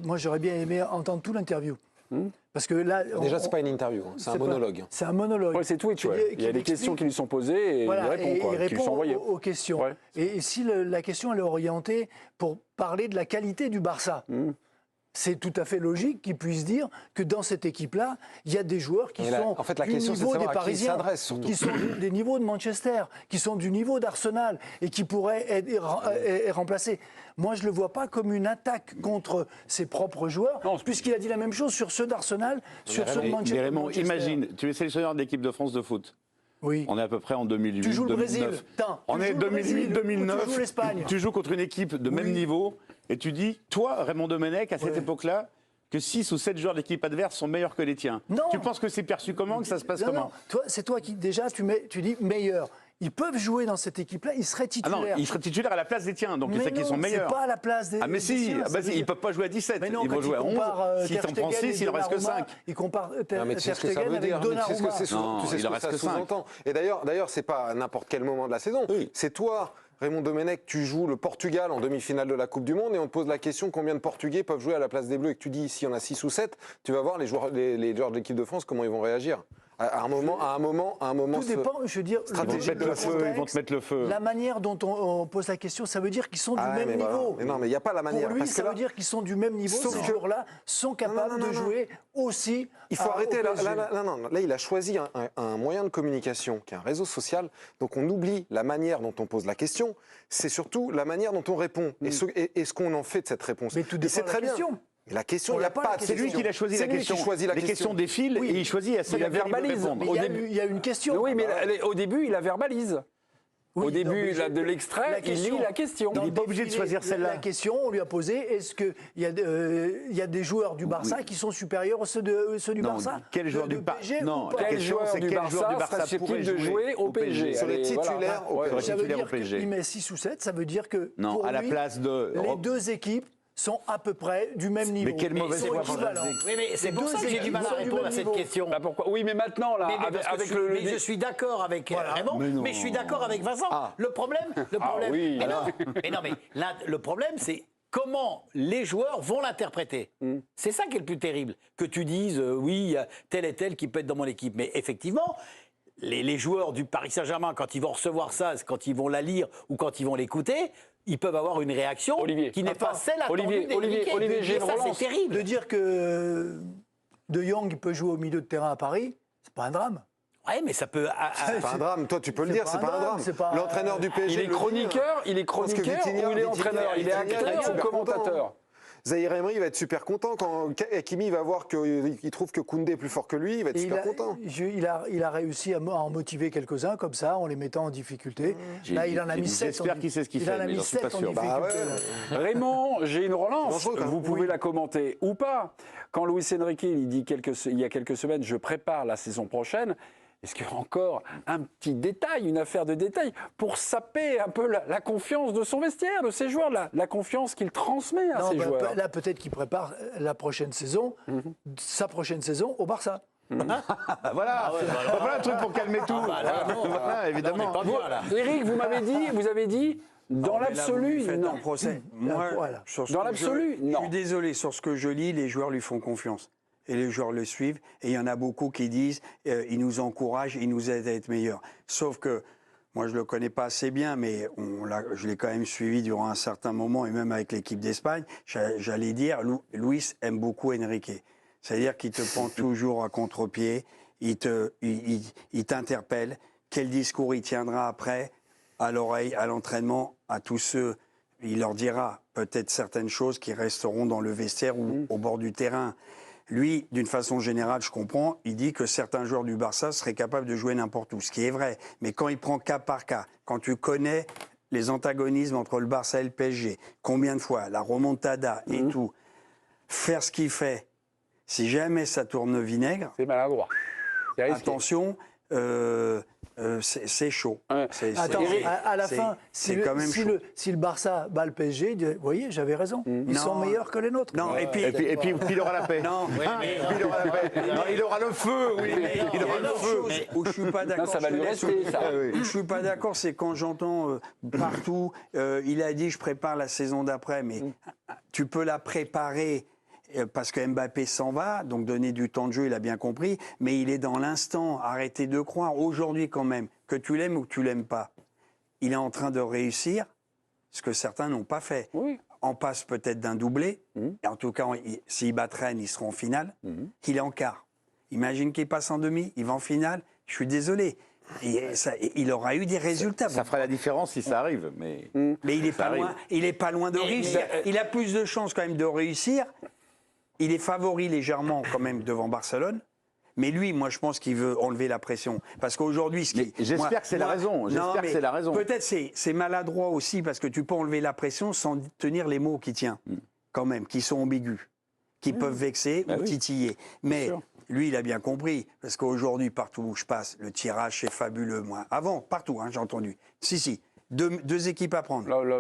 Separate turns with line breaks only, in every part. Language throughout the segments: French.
moi, j'aurais bien aimé entendre tout l'interview. Parce que là,
déjà, c'est pas une interview, c'est un monologue.
C'est un monologue.
Ouais, c'est Twitch. Il y a des questions qui lui sont posées et il répond.
Il répond aux questions.
Ouais.
Et si la question elle est orientée pour parler de la qualité du Barça, c'est tout à fait logique qu'il puisse dire que dans cette équipe-là, il y a des joueurs qui sont
la
du
question,
niveau des Parisiens,
surtout.
qui sont des niveaux de Manchester, qui sont du niveau d'Arsenal et qui pourraient être remplacés. Moi, je ne le vois pas comme une attaque contre ses propres joueurs, puisqu'il a dit la même chose sur ceux d'Arsenal, sur ceux de Manchester.
Mais Raymond, imagine, tu es sélectionneur de l'équipe de France de foot.
Oui.
On est à peu près en 2008,
Tu joues le
2009.
Brésil.
On est 2008, 2009.
Tu joues l'Espagne.
Tu joues contre une équipe de même niveau et tu dis, toi, Raymond Domenech, à cette époque-là, que 6 ou 7 joueurs d'équipe adverse sont meilleurs que les tiens.
Non.
Tu penses que c'est perçu comment, que ça se passe comment?
C'est toi qui, déjà, tu dis meilleur. Ils peuvent jouer dans cette équipe-là, ils seraient titulaires.
Ah non, ils seraient titulaires à la place des tiens, donc c'est ça qui sont meilleurs.
C'est pas à la place des.
Ah mais si, ils ne peuvent pas jouer à 17,
mais non,
ils vont jouer à 11. S'ils t'en prennent 6, il en reste que 5.
Ils comparent Ter
Stegen
avec Donnarumma.
Tu sais ce que ça sous-entend. Et d'ailleurs, c'est pas à n'importe quel moment de la saison. Oui. C'est toi, Raymond Domenech, tu joues le Portugal en demi-finale de la Coupe du Monde et on te pose la question combien de Portugais peuvent jouer à la place des Bleus et que tu dis s'il y en a 6 ou 7, tu vas voir les joueurs de l'équipe de France comment ils vont réagir. À un moment.
Tout dépend, je veux dire.
Ils vont te mettre le feu.
La manière dont on pose la question, ça veut dire qu'ils sont du même niveau.
Mais non, mais il n'y a pas la manière.
Pour lui, ça veut dire qu'ils sont du même niveau. Ces joueurs-là sont capables de jouer aussi.
Il faut arrêter. Là, il a choisi un moyen de communication qui est un réseau social. Donc on oublie la manière dont on pose la question. C'est surtout la manière dont on répond et ce qu'on en fait de cette réponse.
Mais tout dépend de la question.
Mais la question, il n'y a pas de question.
C'est lui qui a choisi la question. Les questions défilent et il choisit à ce
qu'il la verbalise.
Il y a une question.
Oui, mais au début, il la verbalise. Au début de l'extrait, il lit la question.
Il n'est pas obligé de choisir celle-là.
La question, on lui a posé, est-ce qu'il y a des joueurs du Barça qui sont supérieurs à ceux du Barça?
Quel joueur du Barça? Non,
la question c'est quel joueur du Barça pourrait jouer au PSG?
Sur les titulaires
au PSG. Il met 6 ou 7, ça veut dire que pour
à la place de
les deux équipes sont à peu près du même niveau.
Mais quelle mauvaise
équivalent.
Oui, mais c'est pour ça que j'ai du mal à répondre à cette question.
Bah pourquoi? Oui, mais maintenant, là, avec le...
Mais je suis d'accord avec Raymond, mais je suis d'accord avec Vincent. Le problème...
oui.
Mais non, mais là, le problème, c'est comment les joueurs vont l'interpréter. C'est ça qui est le plus terrible. Que tu dises, oui, il y a tel et tel qui peut être dans mon équipe. Mais effectivement... Les joueurs du Paris Saint-Germain, quand ils vont recevoir ça, quand ils vont la lire ou quand ils vont l'écouter, ils peuvent avoir une réaction qui n'est pas celle attendue
Olivier, j'ai une relance.
C'est terrible.
De dire que De Jong peut jouer au milieu de terrain à Paris, c'est pas un drame.
Oui, mais ça peut...
C'est pas un drame, toi tu peux le dire, c'est pas un drame. L'entraîneur du PSG...
Il est chroniqueur ou il est entraîneur? Il est acteur ou commentateur?
Zahir Emery va être super content quand Hakimi va voir qu'il trouve que Koundé est plus fort que lui, il va être super content.
Il a réussi à en motiver quelques-uns comme ça, en les mettant en difficulté. Là, il en a mis 7.
J'espère qu'il sait ce qu'il fait, mais j'en suis pas sûr.
Raymond, j'ai une relance. Vous pouvez la commenter ou pas. Quand Luis Enrique il dit il y a quelques semaines, je prépare la saison prochaine. Est-ce qu'il y a encore un petit détail, une affaire de détail, pour saper un peu la confiance de son vestiaire, de ses joueurs, la confiance qu'il transmet à ses joueurs?
Là, peut-être qu'il prépare la prochaine saison, sa prochaine saison au Barça.
Voilà, un truc pour calmer tout. Voilà, évidemment.
Eric, vous avez dit, dans l'absolu, non.
Moi,
dans l'absolu, non.
Je suis désolé, sur ce que je lis, les joueurs lui font confiance. Et les joueurs le suivent. Et il y en a beaucoup qui disent, ils nous encouragent, ils nous aident à être meilleurs. Sauf que, moi je ne le connais pas assez bien, mais je l'ai quand même suivi durant un certain moment, et même avec l'équipe d'Espagne, j'allais dire, Luis aime beaucoup Enrique. C'est-à-dire qu'il te prend toujours à contre-pied, il t'interpelle, quel discours il tiendra après, à l'oreille, à l'entraînement, à tous ceux, il leur dira peut-être certaines choses qui resteront dans le vestiaire ou au bord du terrain. Lui, d'une façon générale, je comprends, il dit que certains joueurs du Barça seraient capables de jouer n'importe où, ce qui est vrai. Mais quand il prend cas par cas, quand tu connais les antagonismes entre le Barça et le PSG, combien de fois, la remontada et tout, faire ce qu'il fait, si jamais ça tourne vinaigre,
c'est maladroit.
Attention, c'est chaud.
Attends, à la fin, si le Barça bat le PSG, vous voyez, j'avais raison. Ils sont meilleurs que les nôtres.
Non, et puis
il aura la paix.
Non,
il aura le feu. Oui. Il aura le feu.
Où je suis pas d'accord.
Ça va lui rester, ça.
Où je suis pas d'accord, c'est quand j'entends partout, il a dit je prépare la saison d'après, mais tu peux la préparer. parce que Mbappé s'en va, donc donner du temps de jeu, il a bien compris, mais il est dans l'instant. Arrêtez de croire aujourd'hui quand même, que tu l'aimes ou que tu l'aimes pas. Il est en train de réussir ce que certains n'ont pas fait.
Oui.
En passe peut-être d'un doublé, et en tout cas, s'il bat Rennes, ils seront en finale. Il est en quart. Imagine qu'il passe en demi, il va en finale. Je suis désolé. Il aura eu des résultats.
Ça fera la différence si ça arrive. Mais
il n'est pas loin. Il est pas loin de réussir. Il a plus de chances quand même de réussir. Il est favori légèrement quand même devant Barcelone. Mais lui, moi, je pense qu'il veut enlever la pression. Parce qu'aujourd'hui,
j'espère que c'est la raison. J'espère que c'est la raison.
Peut-être c'est maladroit aussi, parce que tu peux enlever la pression sans tenir les mots qui tiennent, quand même, qui sont ambigus, qui peuvent vexer ou titiller. Mais lui, il a bien compris. Parce qu'aujourd'hui, partout où je passe, le tirage, c'est fabuleux. Moi, avant, partout, j'ai entendu. Si. Deux équipes à prendre.
Là,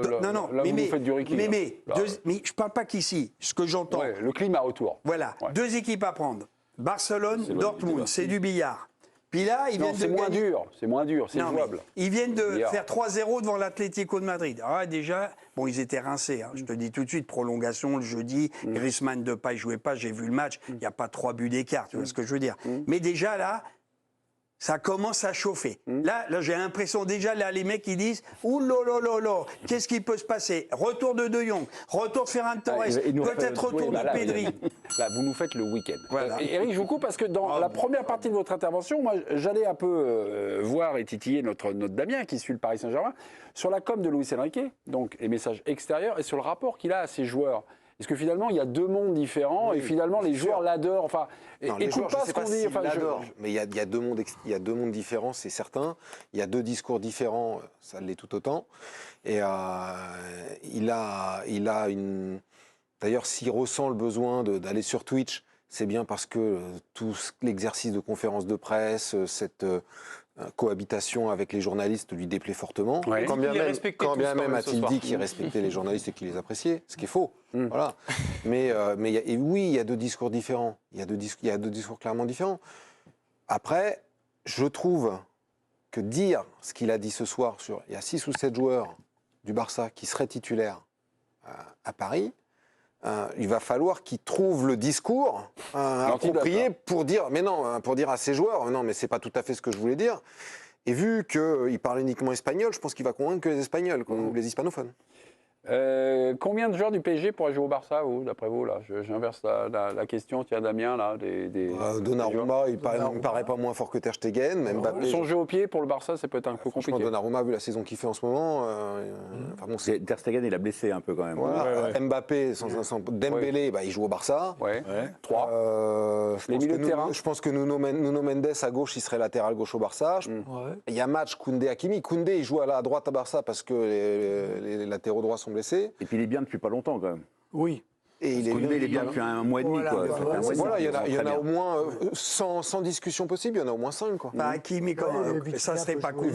vous faites du Ricky.
Mais je ne parle pas qu'ici. Ce que j'entends.
Ouais, le climat autour.
Voilà. Ouais. 2 équipes à prendre. Barcelone, Dortmund, c'est du billard. Puis là, ils viennent de
c'est moins dur, c'est jouable.
Ils viennent de faire 3-0 devant l'Atlético de Madrid. Ah, déjà, bon, ils étaient rincés. Je te dis tout de suite, prolongation le jeudi. Griezmann, Depay ne jouait pas, j'ai vu le match. Il n'y a pas 3 buts d'écart, tu vois ce que je veux dire. Mais déjà, là, ça commence à chauffer. Là j'ai l'impression déjà, là, les mecs, ils disent « Ouh là là là là, qu'est-ce qui peut se passer ?» Retour de De Jong, retour de Ferran Torres, peut-être retour de Pedri.
Là, vous nous faites le week-end.
Voilà.
Eric, je vous coupe parce que dans la première partie de votre intervention, moi, j'allais un peu voir et titiller notre Damien, qui suit le Paris Saint-Germain, sur la com de Luis Enrique, donc les messages extérieurs, et sur le rapport qu'il a à ses joueurs. Est-ce que finalement, il y a 2 mondes différents et finalement, les joueurs l'adorent. Enfin, écoute pas ce qu'on dit.
Mais il y a 2 mondes, différents, c'est certain. Il y a 2 discours différents, ça l'est tout autant. Et il a une. D'ailleurs, s'il ressent le besoin d'aller sur Twitch, c'est bien parce que tout l'exercice de conférence de presse, cette cohabitation avec les journalistes lui déplaît fortement.
Ouais.
Quand bien même a-t-il dit qu'il respectait les journalistes et qu'il les appréciait, ce qui est faux. Voilà. Mais oui, il y a 2 discours différents. Il y a 2 discours clairement différents. Après, je trouve que dire ce qu'il a dit ce soir sur il y a 6 ou 7 joueurs du Barça qui seraient titulaires à Paris, il va falloir qu'il trouve le discours approprié pour dire, mais non, pour dire à ses joueurs, non, mais c'est pas tout à fait ce que je voulais dire. Et vu qu'il parle uniquement espagnol, je pense qu'il va convaincre que les Espagnols, les hispanophones.
Combien de joueurs du PSG pourraient jouer au Barça, vous, d'après vous là? J'inverse la question, tiens Damien, là,
Donnarumma, il me paraît pas moins fort que Ter Stegen, même Mbappé.
Son jeu au pied pour le Barça, c'est peut-être un peu compliqué.
Donnarumma, vu la saison qu'il fait en ce moment,
Ter Stegen, il a blessé un peu quand même.
Voilà. Mbappé, Dembélé, il joue au Barça.
3. Les milieux de terrain.
Je pense que Nuno Mendes à gauche, il serait latéral gauche au Barça. Il y a match Koundé-Hakimi. Koundé, il joue à droite à Barça parce que les latéraux droits sont blessés.
Et puis il est bien depuis pas longtemps quand même.
Oui.
Et il
est bien depuis 1 mois et demi.
Il y en a au moins, sans discussion possible, il y en a au moins 5.
Hakimi, ça serait pas cool.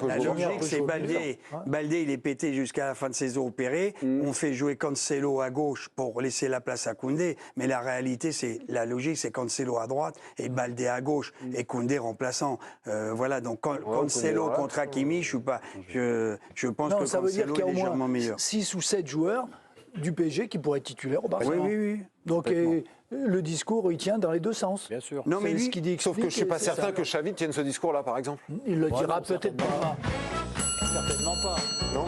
La logique, c'est Baldé. Baldé, il est pété jusqu'à la fin de saison opéré. On fait jouer Cancelo à gauche pour laisser la place à Koundé. Mais la réalité, la logique, c'est Cancelo à droite et Baldé à gauche. Et Koundé remplaçant. Voilà, donc Cancelo contre Hakimi, je pense que
ça veut dire
Cancelo
qu'il y a
est légèrement
au moins
meilleur.
6 ou 7 joueurs du PSG qui pourraient être titulaires au Barça.
Oui.
Donc le discours, il tient dans les 2 sens.
Bien sûr.
Non, mais lui,
ce qu'il dit.
Sauf que je ne suis pas certain que Xavi tienne ce discours-là, par exemple.
Il le dira peut-être pas.
Certainement pas.
Non,